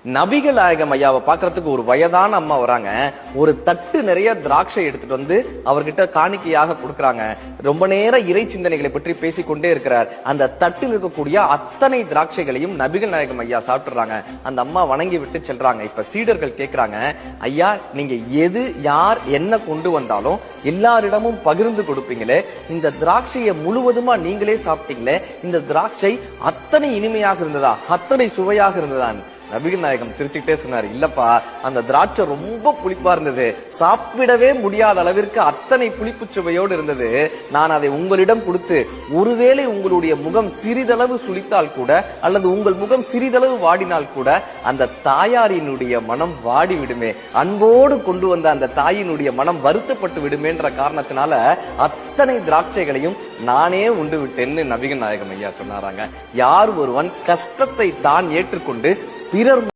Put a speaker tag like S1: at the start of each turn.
S1: நபிகள் நாயகம் ஐயாவை பாக்குறதுக்கு ஒரு வயதான அம்மா வராங்க. ஒரு தட்டு நிறைய திராட்சை எடுத்துட்டு வந்து அவர்கிட்ட காணிக்கையாக கொடுக்கறாங்க. ரொம்ப நேரம் இறை சிந்தனைகளை பற்றி பேசிக்கொண்டே இருக்கிறார். அந்த தட்டில் இருக்கக்கூடிய அத்தனை திராட்சைகளையும் நபிகள் நாயகம் ஐயா சாப்பிட்டுறாங்க. அந்த அம்மா வணங்கி விட்டு செல்றாங்க. இப்ப சீடர்கள் கேட்கிறாங்க, ஐயா நீங்க எது யார் என்ன கொண்டு வந்தாலும் எல்லாரிடமும் பகிர்ந்து கொடுப்பீங்களே, இந்த திராட்சையை முழுவதுமா நீங்களே சாப்பிட்டீங்களே, இந்த திராட்சை அத்தனை இனிமையாக இருந்ததா, அத்தனை சுவையாக இருந்ததான்? நபிகள் நாயகம் சிரிச்சுக்கிட்டே சொன்னார், இல்லப்பா அந்த திராட்சை ரொம்ப புளிப்பா இருந்தது, சாப்பிடவே முடியாத அளவிற்கு அத்தனை புளிப்பு சுவையோடு இருந்தது. நான் அதை உங்களிடம் கொடுத்து ஒருவேளை உங்களுடைய முகம் சிறிதளவு சுளித்தால் கூட, அல்லது உங்கள் முகம் சிறிதளவு வாடினால் கூட அந்த தாயாரினுடைய மனம் வாடி விடுமே, அன்போடு கொண்டு வந்த அந்த தாயினுடைய மனம் வருத்தப்பட்டு விடுமேன்ற காரணத்தினால அத்தனை திராட்சைகளையும் நானே உண்டு விட்டேன்னு நபிகள் நாயகம் ஐயா சொன்னாராங்க. யார் ஒருவன் கஷ்டத்தை தான் ஏற்றுக்கொண்டு பிறர்